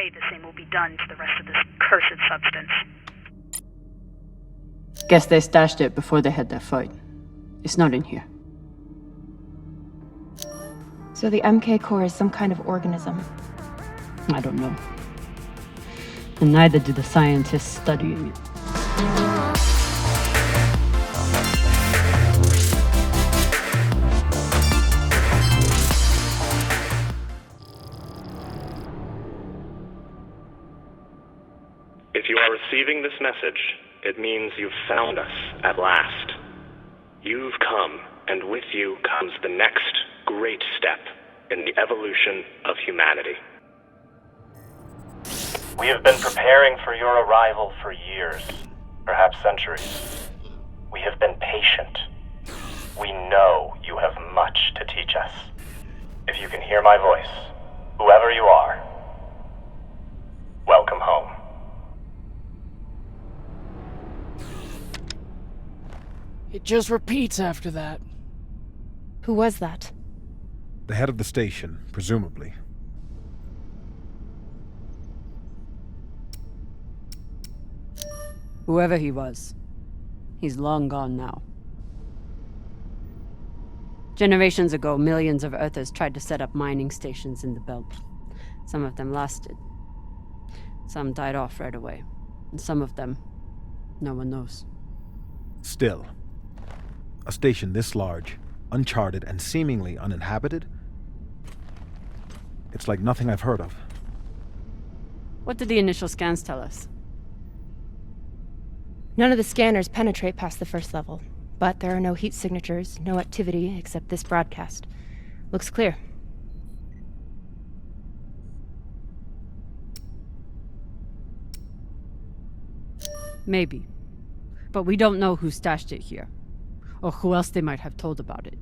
pray the same will be done to the rest of this cursed substance. Guess they stashed it before they had their fight. It's not in here. So the MK core is some kind of organism. I don't know. And neither do the scientists studying it. If you are receiving this message, it means you've found us at last. You've come, and with you comes the next great step in the evolution of humanity. We have been preparing for your arrival for years, perhaps centuries. We have been patient. We know you have much to teach us. If you can hear my voice, whoever you are, welcome home. It just repeats after that. Who was that? The head of the station, presumably. Whoever he was, he's long gone now. Generations ago, millions of Earthers tried to set up mining stations in the belt. Some of them lasted. Some died off right away. And some of them, no one knows. Still, a station this large, uncharted, and seemingly uninhabited? It's like nothing I've heard of. What did the initial scans tell us? None of the scanners penetrate past the first level, but there are no heat signatures, no activity except this broadcast. Looks clear. Maybe. But we don't know who stashed it here, or who else they might have told about it.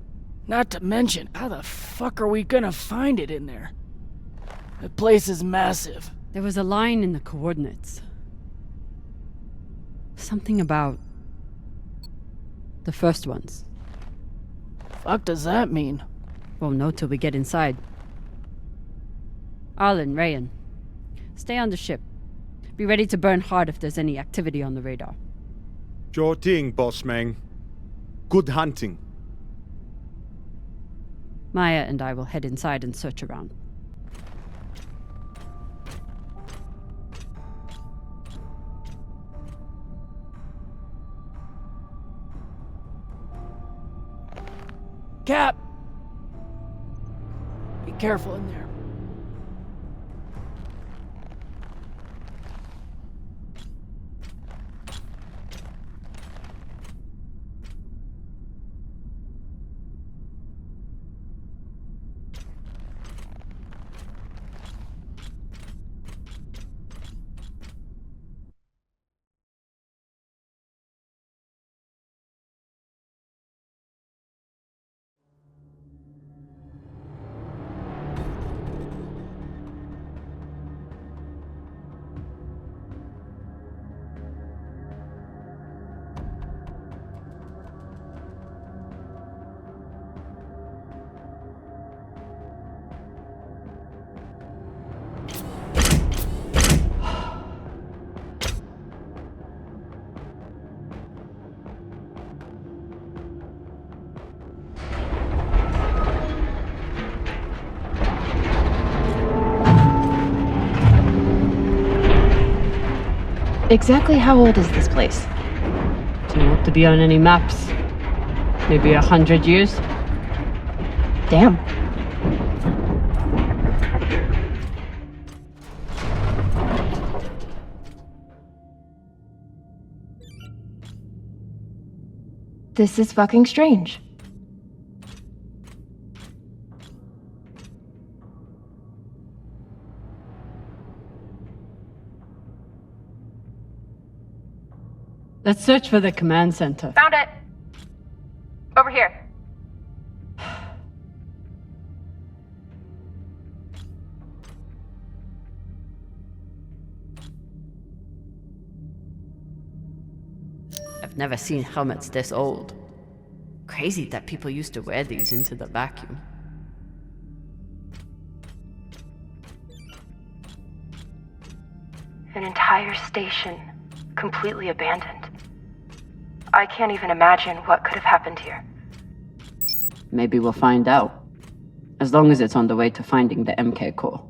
Not to mention, how the fuck are we gonna find it in there? The place is massive. There was a line in the coordinates. Something about the first ones. Fuck does that mean? Won't know till we get inside. Arlen, Rayan, stay on the ship. Be ready to burn hard if there's any activity on the radar. Sure thing, boss man. Good hunting. Maya and I will head inside and search around. Cap! Be careful in there. Exactly how old is this place? Too old to be on any maps. Maybe 100 years? Damn. This is fucking strange. Let's search for the command center. Found it! Over here. I've never seen helmets this old. Crazy that people used to wear these into the vacuum. An entire station completely abandoned. I can't even imagine what could have happened here. Maybe we'll find out. As long as it's on the way to finding the MK core.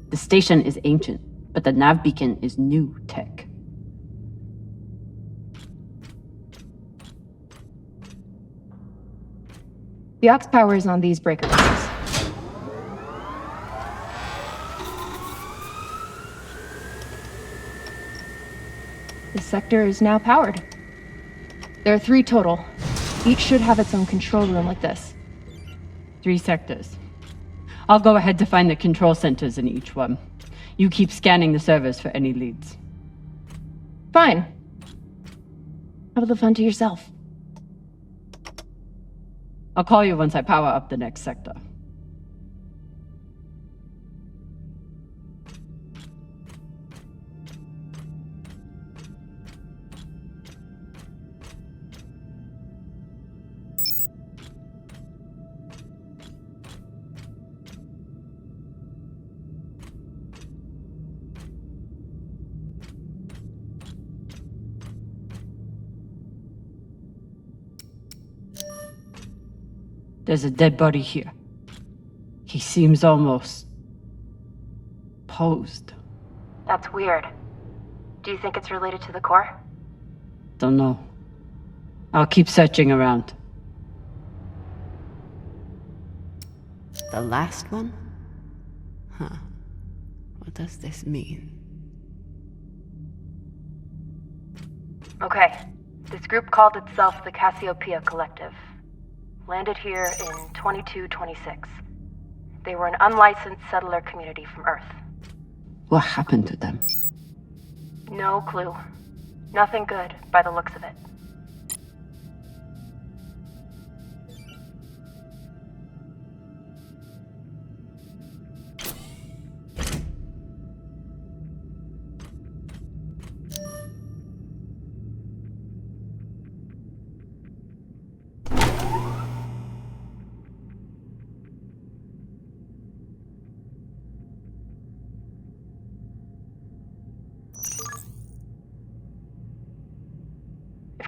The station is ancient, but the nav beacon is new tech. The aux power is on these breaker boards. This sector is now powered. There are 3 total. Each should have its own control room like this. 3 sectors. I'll go ahead to find the control centers in each one. You keep scanning the servers for any leads. Fine. Have the fun to yourself. I'll call you once I power up the next sector. There's a dead body here. He seems almost... posed. That's weird. Do you think it's related to the core? Don't know. I'll keep searching around. The last one? Huh. What does this mean? Okay. This group called itself the Cassiopeia Collective. Landed here in 2226. They were an unlicensed settler community from Earth. What happened to them? No clue. Nothing good, by the looks of it.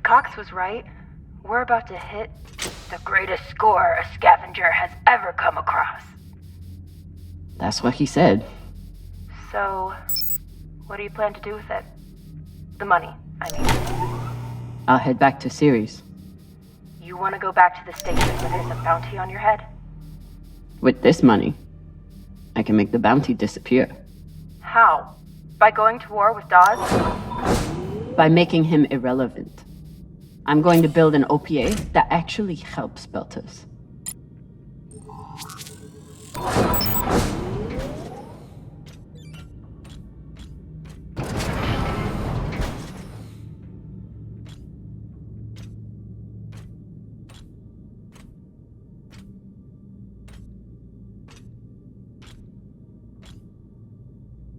Cox was right. We're about to hit the greatest score a scavenger has ever come across. That's what he said. So, what do you plan to do with it? The money, I mean. I'll head back to Ceres. You want to go back to the station where there's a bounty on your head? With this money, I can make the bounty disappear. How? By going to war with Dawes? By making him irrelevant. I'm going to build an OPA that actually helps Belters.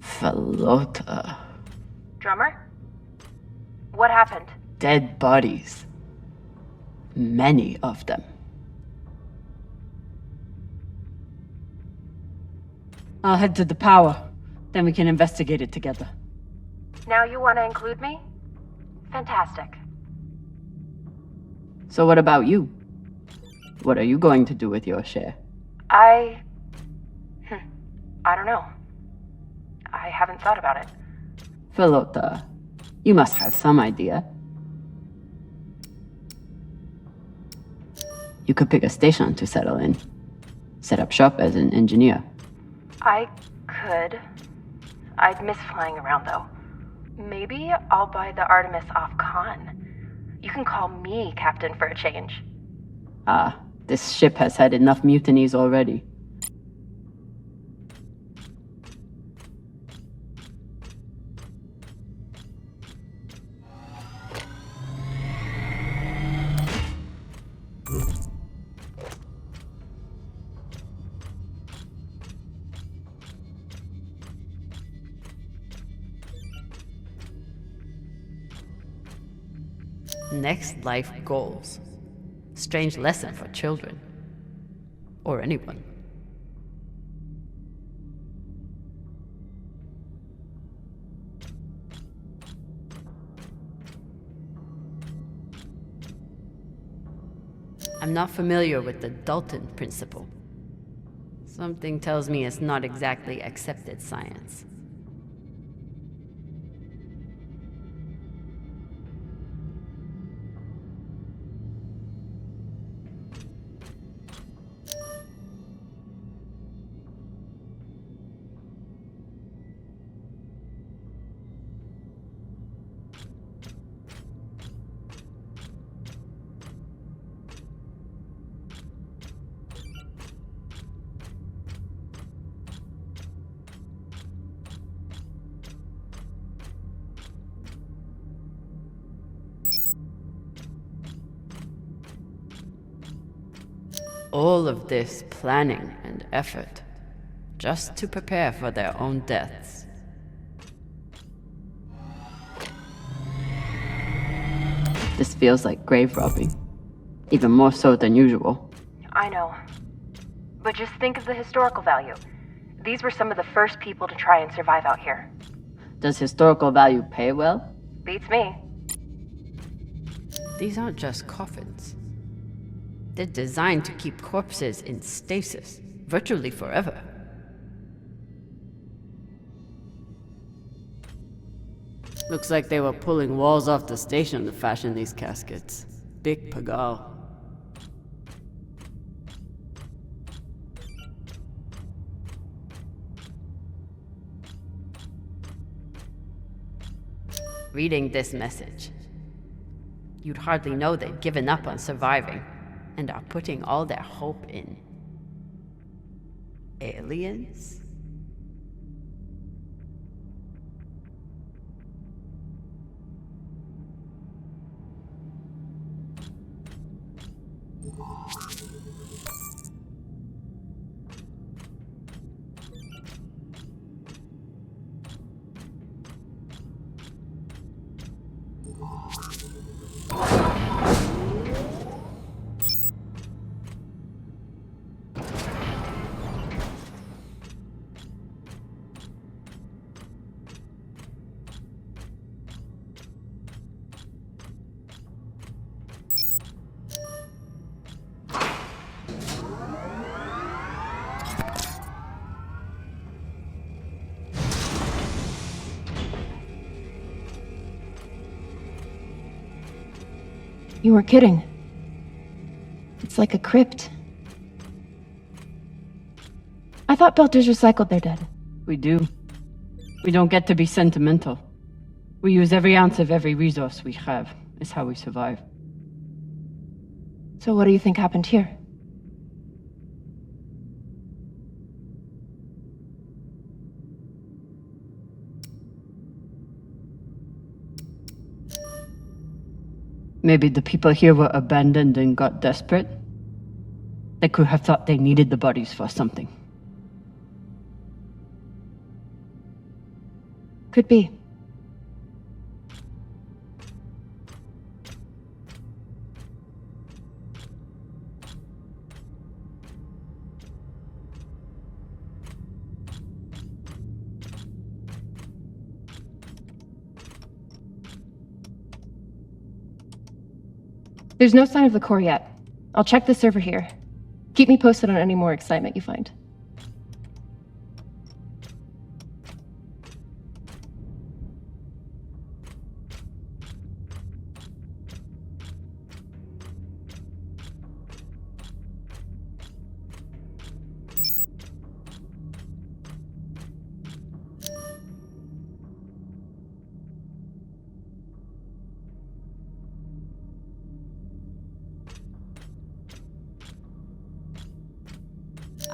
Felota. Drummer? What happened? Dead bodies. Many of them. I'll head to the power. Then we can investigate it together. Now you want to include me? Fantastic. So what about you? What are you going to do with your share? I don't know. I haven't thought about it. Felota, you must have some idea. You could pick a station to settle in. Set up shop as an engineer. I could. I'd miss flying around, though. Maybe I'll buy the Artemis off Khan. You can call me captain for a change. Ah, this ship has had enough mutinies already. Next life goals. Strange lesson for children. Or anyone. I'm not familiar with the Dalton principle. Something tells me it's not exactly accepted science. All of this planning and effort, just to prepare for their own deaths. This feels like grave robbing. Even more so than usual. I know. But just think of the historical value. These were some of the first people to try and survive out here. Does historical value pay well? Beats me. These aren't just coffins. They're designed to keep corpses in stasis, virtually forever. Looks like they were pulling walls off the station to fashion these caskets. Big pagal. Reading this message, you'd hardly know they'd given up on surviving and are putting all their hope in aliens? You were kidding. It's like a crypt. I thought Belters recycled their dead. We do. We don't get to be sentimental. We use every ounce of every resource we have. It's how we survive. So what do you think happened here? Maybe the people here were abandoned and got desperate. They could have thought they needed the bodies for something. Could be. There's no sign of the core yet. I'll check the server here. Keep me posted on any more excitement you find.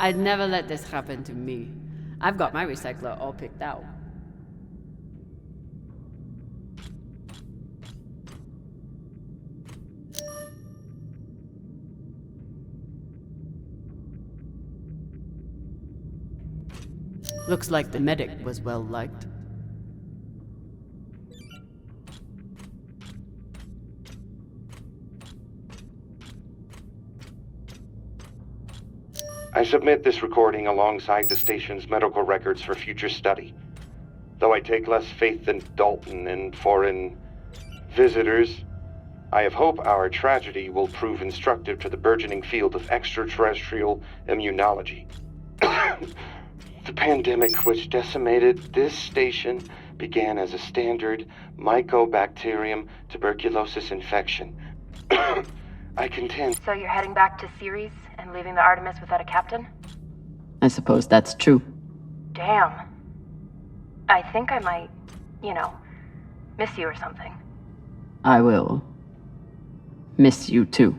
I'd never let this happen to me. I've got my recycler all picked out. Looks like the medic was well liked. I submit this recording alongside the station's medical records for future study. Though I take less faith in Dalton and foreign visitors, I have hope our tragedy will prove instructive to the burgeoning field of extraterrestrial immunology. The pandemic which decimated this station began as a standard Mycobacterium tuberculosis infection. I contend. So you're heading back to Ceres and leaving the Artemis without a captain? I suppose that's true. Damn. I think I might, miss you or something. I will miss you too.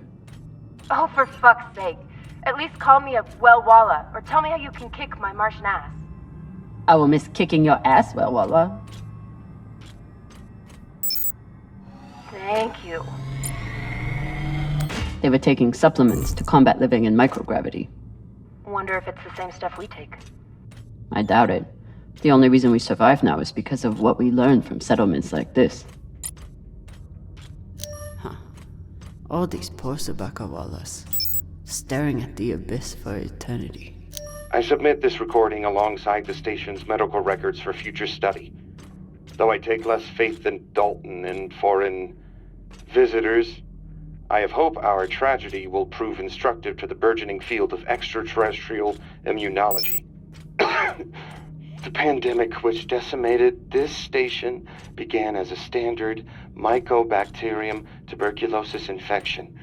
Oh, for fuck's sake. At least call me a well-walla, or tell me how you can kick my Martian ass. I will miss kicking your ass, well, Walla. Thank you. They were taking supplements to combat living in microgravity. Wonder if it's the same stuff we take. I doubt it. The only reason we survive now is because of what we learned from settlements like this. Huh. All these poor Sabakawalas, staring at the abyss for eternity. I submit this recording alongside the station's medical records for future study. Though I take less faith than Dalton in foreign visitors, I have hope our tragedy will prove instructive to the burgeoning field of extraterrestrial immunology. The pandemic which decimated this station began as a standard Mycobacterium tuberculosis infection.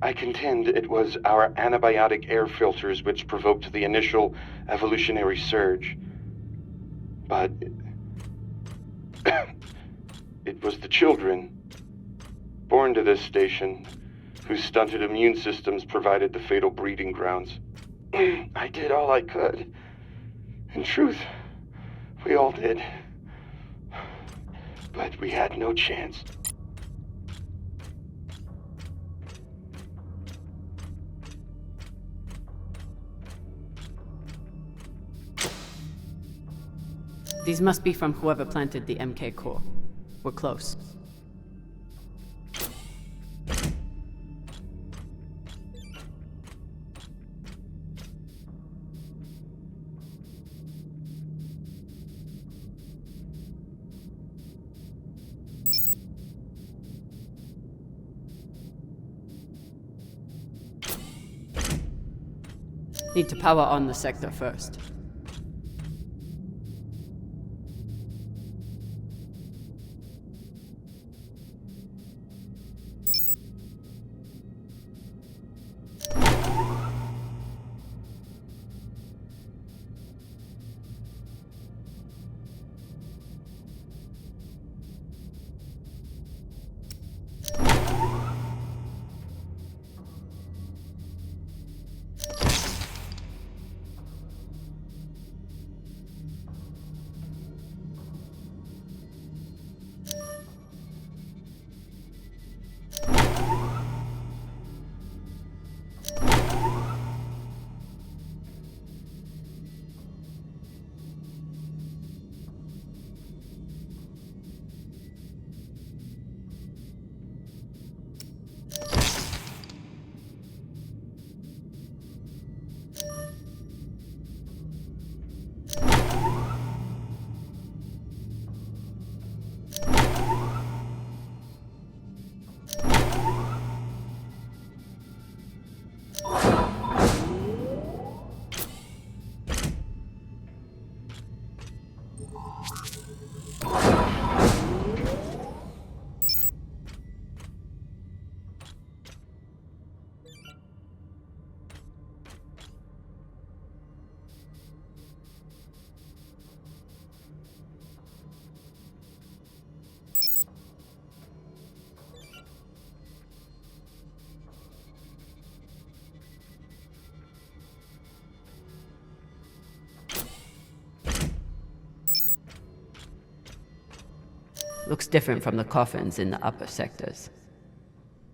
I contend it was our antibiotic air filters which provoked the initial evolutionary surge. But it was the children born to this station whose stunted immune systems provided the fatal breeding grounds. I did all I could. In truth, we all did. But we had no chance. These must be from whoever planted the MK core. We're close. Need to power on the sector first. Looks different from the coffins in the upper sectors.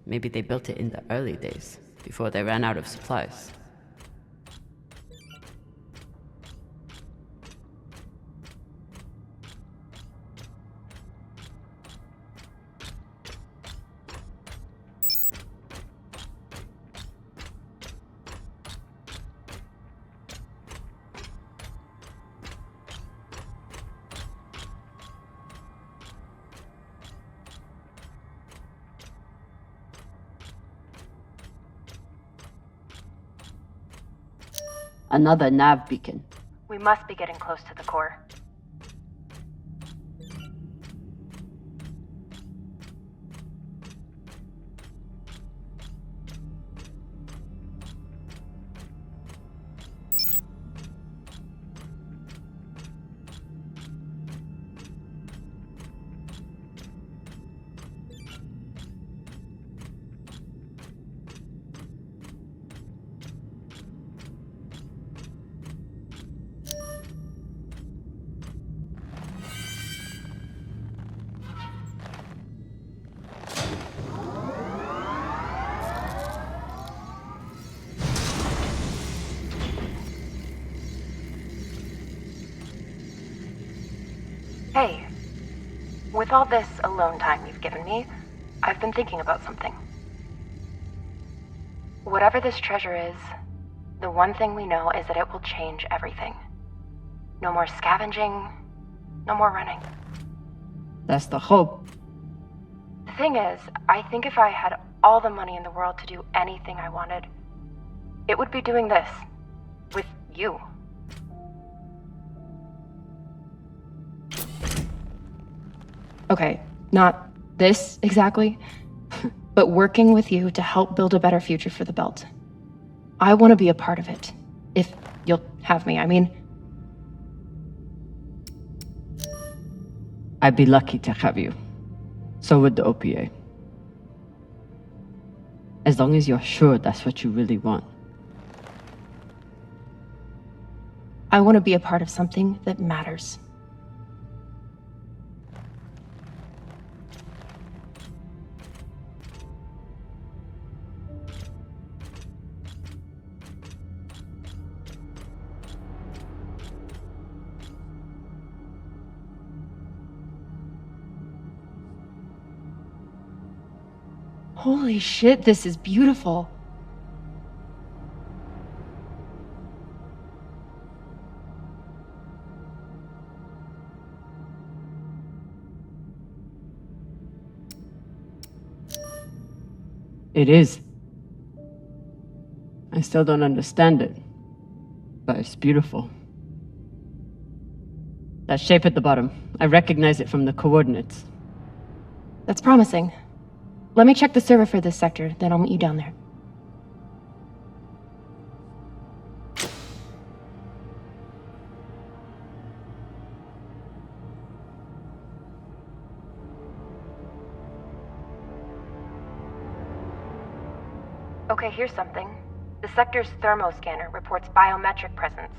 Maybe they built it in the early days, before they ran out of supplies. Another nav beacon. We must be getting close to the core. Hey, with all this alone time you've given me, I've been thinking about something. Whatever this treasure is, the one thing we know is that it will change everything. No more scavenging, no more running. That's the hope. The thing is, I think if I had all the money in the world to do anything I wanted, it would be doing this. With you. Okay, not this exactly, but working with you to help build a better future for the Belt. I want to be a part of it. If you'll have me, I mean. I'd be lucky to have you. So would the OPA. As long as you're sure that's what you really want. I want to be a part of something that matters. Holy shit, this is beautiful. It is. I still don't understand it, but it's beautiful. That shape at the bottom, I recognize it from the coordinates. That's promising. Let me check the server for this sector, then I'll meet you down there. Okay, here's something. The sector's thermoscanner reports biometric presence.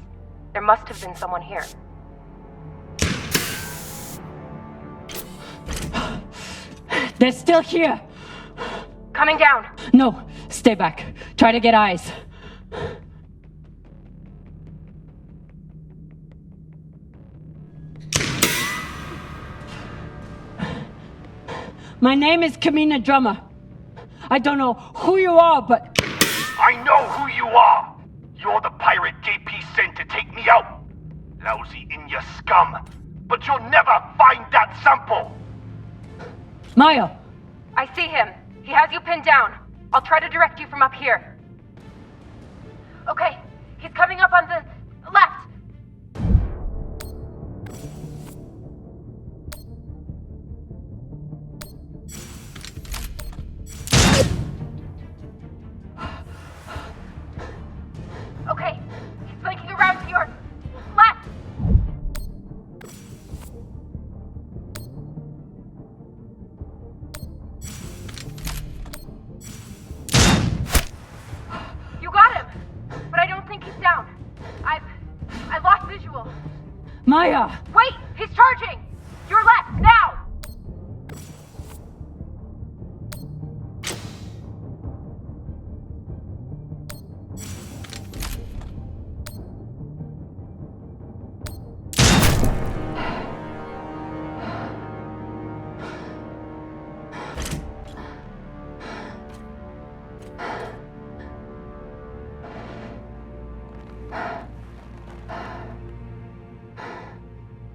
There must have been someone here. They're still here! Coming down! No, stay back. Try to get eyes. My name is Kamina Drummer. I don't know who you are, but... I know who you are! You're the pirate JP sent to take me out! Lousy in your scum! But you'll never find that sample! Maya! I see him. He has you pinned down. I'll try to direct you from up here. Okay, he's coming up on the left. Okay, he's flanking around to your left. You got him, but I don't think he's down. I lost visual. Maya! Wait, he's charging. Your left now.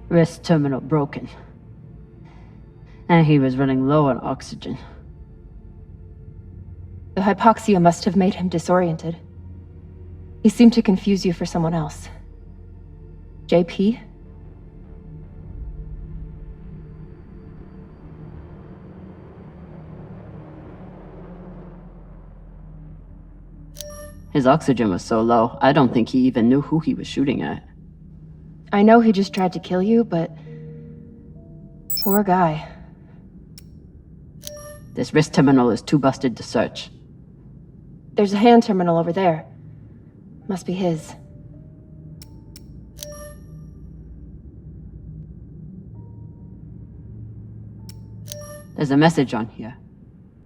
Wrist terminal broken. And he was running low on oxygen. The hypoxia must have made him disoriented. He seemed to confuse you for someone else. JP? His oxygen was so low, I don't think he even knew who he was shooting at. I know he just tried to kill you, but... poor guy. This wrist terminal is too busted to search. There's a hand terminal over there. Must be his. There's a message on here.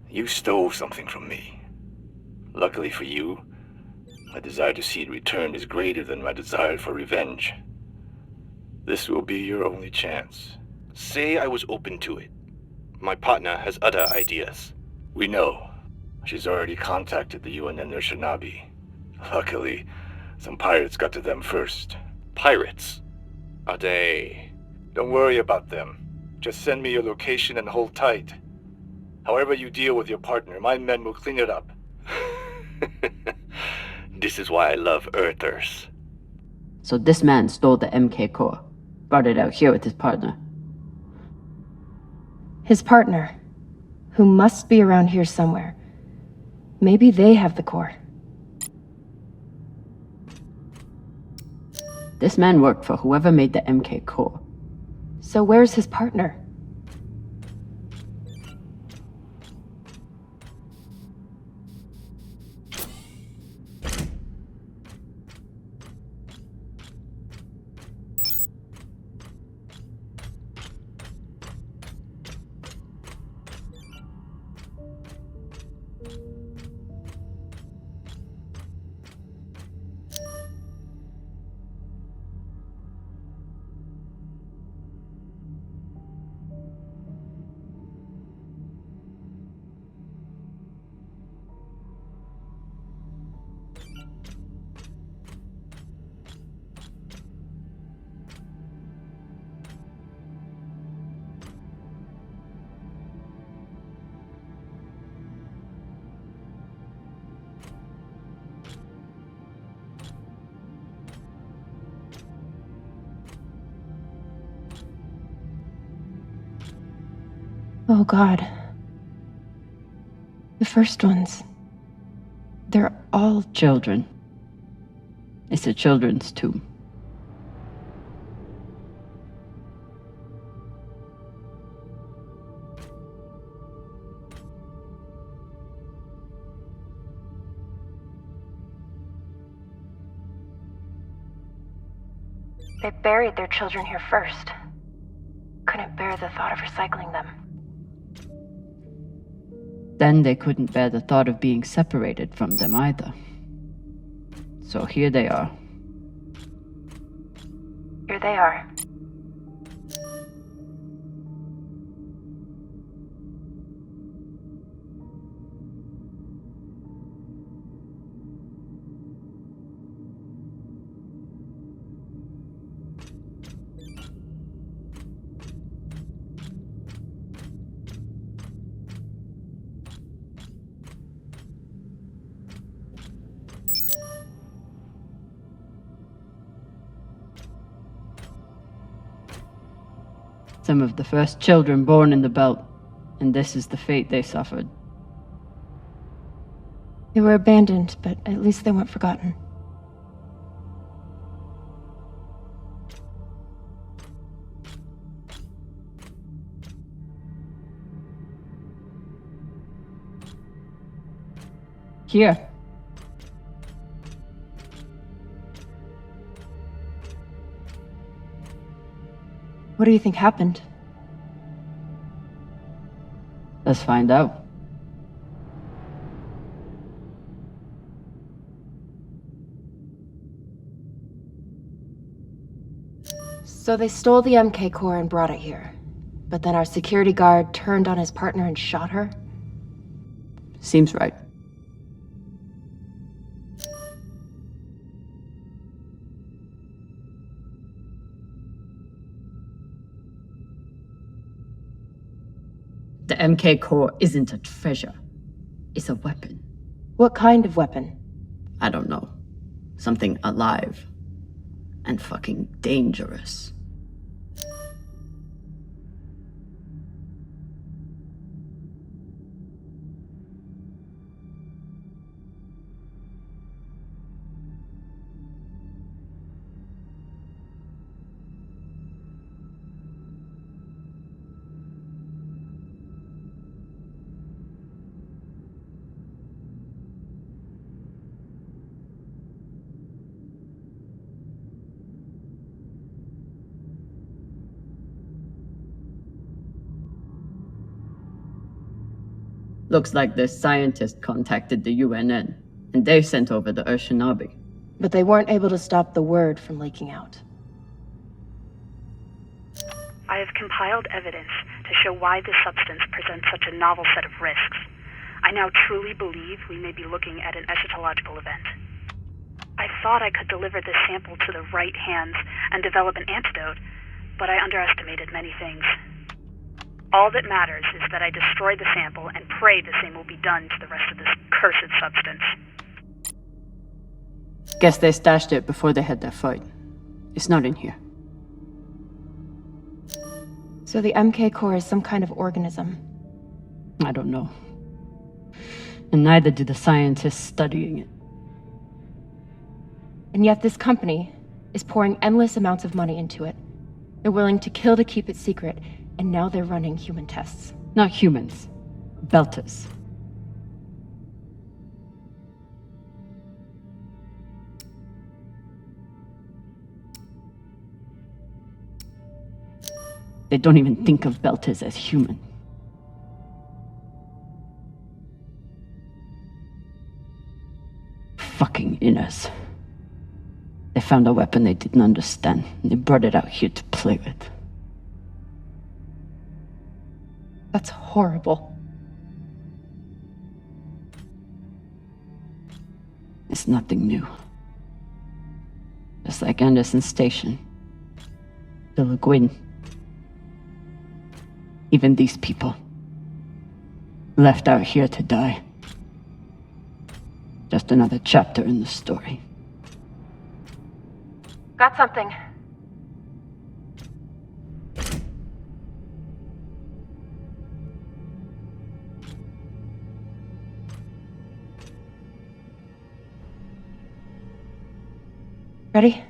You stole something from me. Luckily for you, my desire to see it returned is greater than my desire for revenge. This will be your only chance. Say I was open to it. My partner has other ideas. We know. She's already contacted the UN and their Shinabi. Luckily, some pirates got to them first. Pirates? Are they... Don't worry about them. Just send me your location and hold tight. However you deal with your partner, my men will clean it up. This is why I love Earthers. So this man stole the MK core, brought it out here with his partner. His partner, who must be around here somewhere. Maybe they have the core. This man worked for whoever made the MK core. So where's his partner? Oh God. The first ones. They're all children. It's a children's tomb. They buried their children here first. Couldn't bear the thought of recycling them. Then they couldn't bear the thought of being separated from them either. So here they are. Here they are. Some of the first children born in the belt, and this is the fate they suffered. They were abandoned, but at least they weren't forgotten. Here. What do you think happened? Let's find out. So they stole the MK core and brought it here. But then our security guard turned on his partner and shot her? Seems right. The MK core isn't a treasure. It's a weapon. What kind of weapon? I don't know. Something alive. And fucking dangerous. Looks like this scientist contacted the UNN, and they sent over the Urshinabi. But they weren't able to stop the word from leaking out. I have compiled evidence to show why this substance presents such a novel set of risks. I now truly believe we may be looking at an eschatological event. I thought I could deliver this sample to the right hands and develop an antidote, but I underestimated many things. All that matters is that I destroy the sample and pray the same will be done to the rest of this cursed substance. Guess they stashed it before they had their fight. It's not in here. So the MK core is some kind of organism. I don't know. And neither do the scientists studying it. And yet this company is pouring endless amounts of money into it. They're willing to kill to keep it secret, and now they're running human tests. Not humans. Belters. They don't even think of Belters as human. Fucking inners. They found a weapon they didn't understand, and they brought it out here to play with. That's horrible. It's nothing new. Just like Anderson Station. The Le Guin. Even these people. Left out here to die. Just another chapter in the story. Got something. Ready?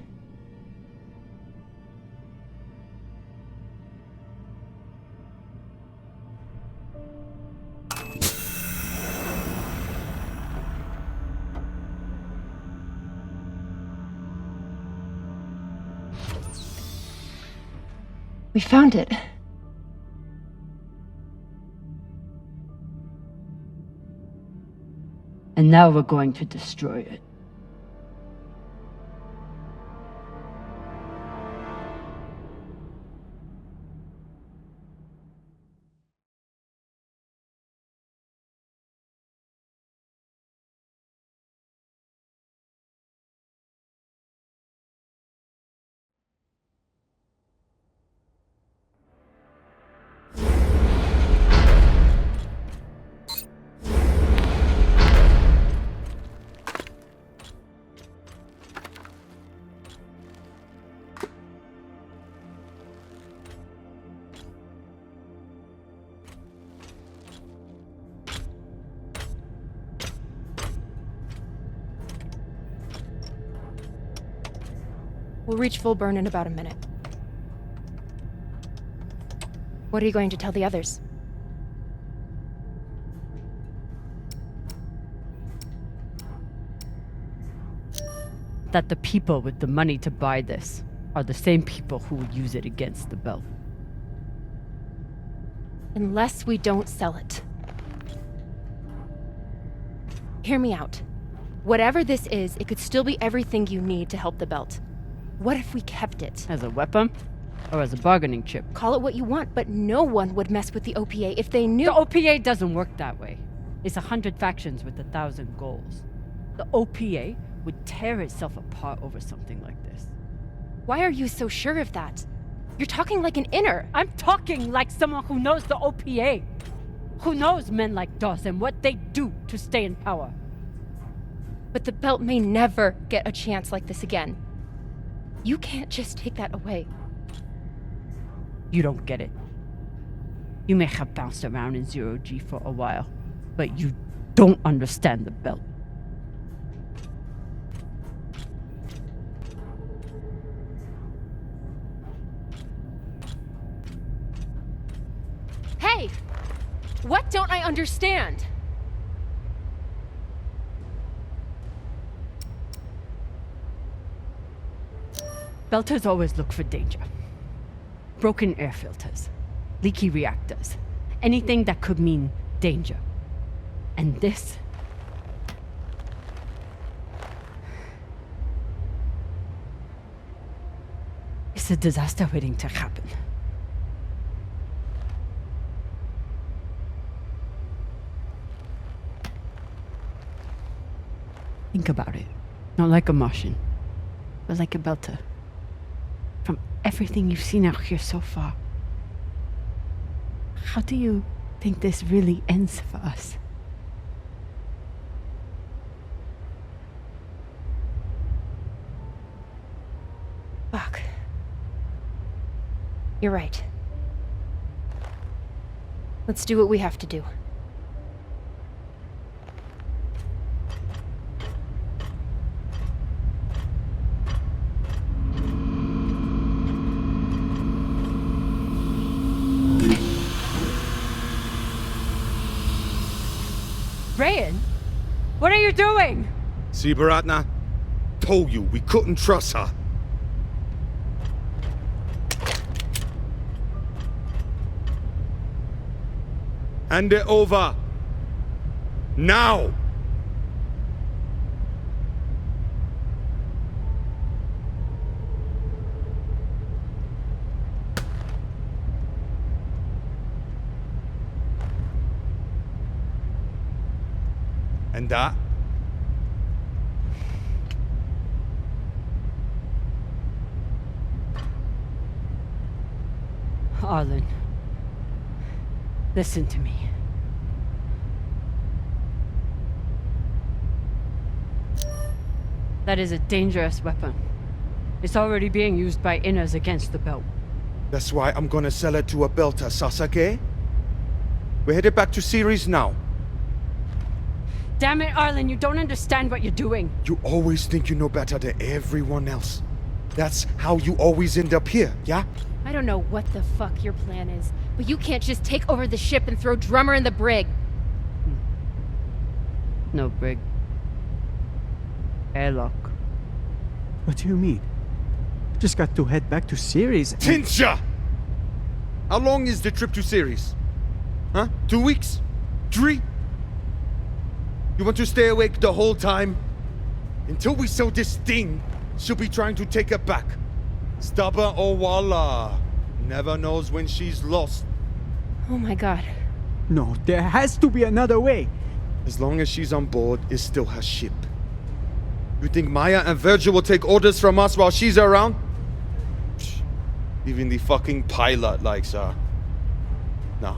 We found it. And now we're going to destroy it. We'll reach full burn in about a minute. What are you going to tell the others? That the people with the money to buy this are the same people who will use it against the Belt. Unless we don't sell it. Hear me out. Whatever this is, it could still be everything you need to help the Belt. What if we kept it? As a weapon? Or as a bargaining chip? Call it what you want, but no one would mess with the OPA if they knew— The OPA doesn't work that way. It's 100 factions with 1,000 goals. The OPA would tear itself apart over something like this. Why are you so sure of that? You're talking like an inner. I'm talking like someone who knows the OPA. Who knows men like Doss and what they do to stay in power. but the belt may never get a chance like this again. You can't just take that away. You don't get it. You may have bounced around in zero G for a while, but you don't understand the belt. Hey! What don't I understand? Belters always look for danger. Broken air filters, leaky reactors, anything that could mean danger. And this... it's a disaster waiting to happen. Think about it. Not like a Martian, but like a Belter. From everything you've seen out here so far, how do you think this really ends for us? Fuck. You're right. Let's do what we have to do. Rayan, what are you doing? See, Baratna? Told you we couldn't trust her. Hand it over. Now! And that? Arlen, listen to me. That is a dangerous weapon. It's already being used by Inners against the belt. That's why I'm gonna sell it to a Belter, Sasake. We're headed back to Ceres now. Damn it, Arlen, you don't understand what you're doing. You always think you know better than everyone else. That's how you always end up here, yeah? I don't know what the fuck your plan is, but you can't just take over the ship and throw Drummer in the brig. No brig. Airlock. What do you mean? Just got to head back to Ceres and... Tinsha! How long is the trip to Ceres? Huh? 2 weeks? 3? You want to stay awake the whole time? Until we sell this thing, she'll be trying to take it back. Stubborn or walla. Never knows when she's lost. Oh my god. No, there has to be another way. As long as she's on board, it's still her ship. You think Maya and Virgil will take orders from us while she's around? Psh, even the fucking pilot likes her. No.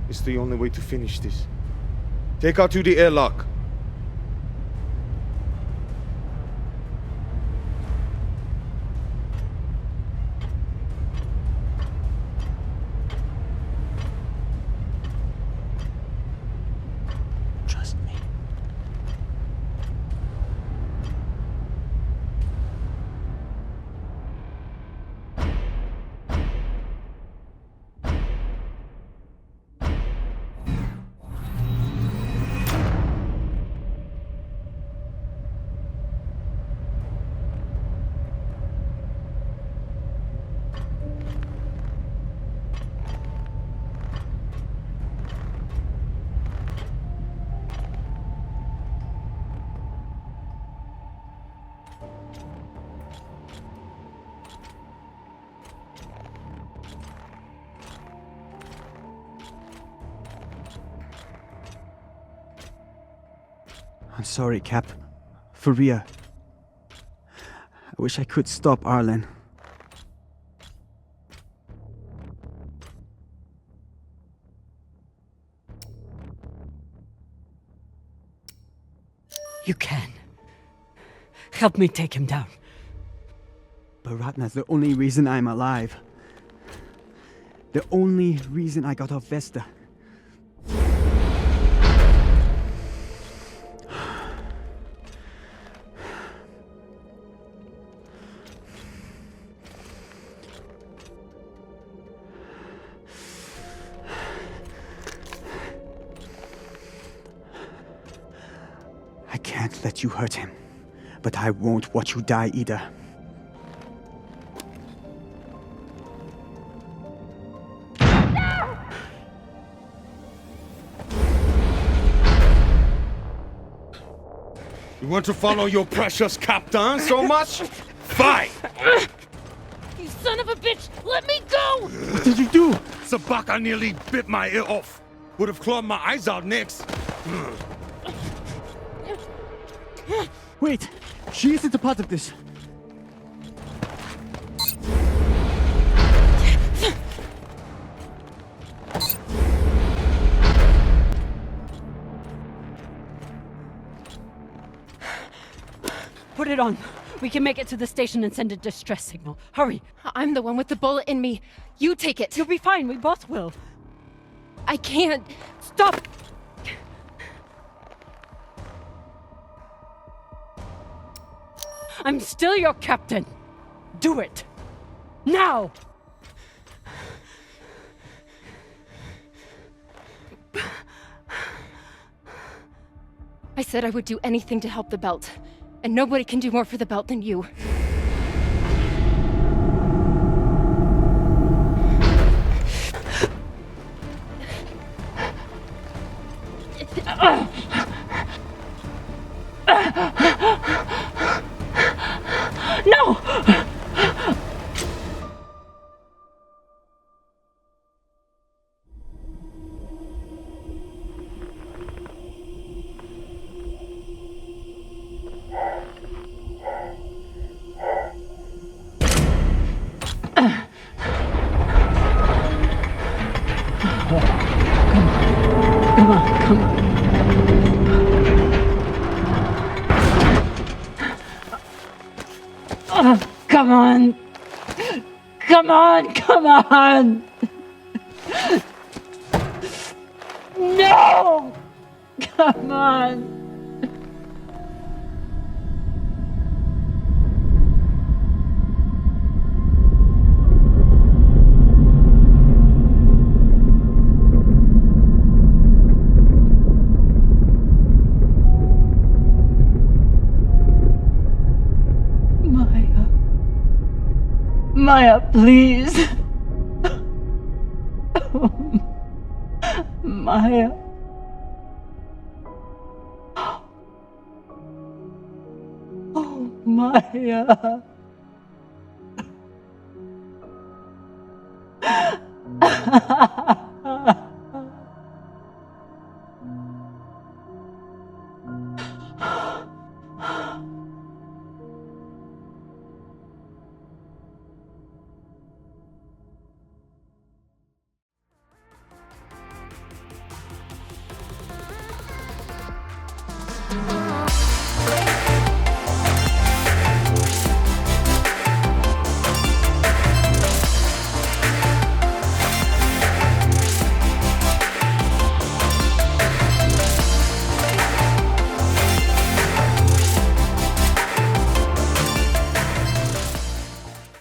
It's the only way to finish this. Take her to the airlock. Trust me. I'm sorry, Cap. For real. I wish I could stop Arlen. You can. Help me take him down. But Ratna's the only reason I'm alive. The only reason I got off Vesta. I can't let you hurt him, but I won't watch you die either. You want to follow your precious captain so much? Fine! You son of a bitch! Let me go! What did you do? Sabaka nearly bit my ear off. Would have clawed my eyes out next. Wait, she isn't a part of this. Put it on. We can make it to the station and send a distress signal. Hurry. I'm the one with the bullet in me. You take it. You'll be fine. We both will. I can't. Stop! I'm still your captain. Do it. Now! I said I would do anything to help the belt. And nobody can do more for the belt than you. No! Come on. Come on. No! Come on. Maya, please. Maya. Oh, Maya.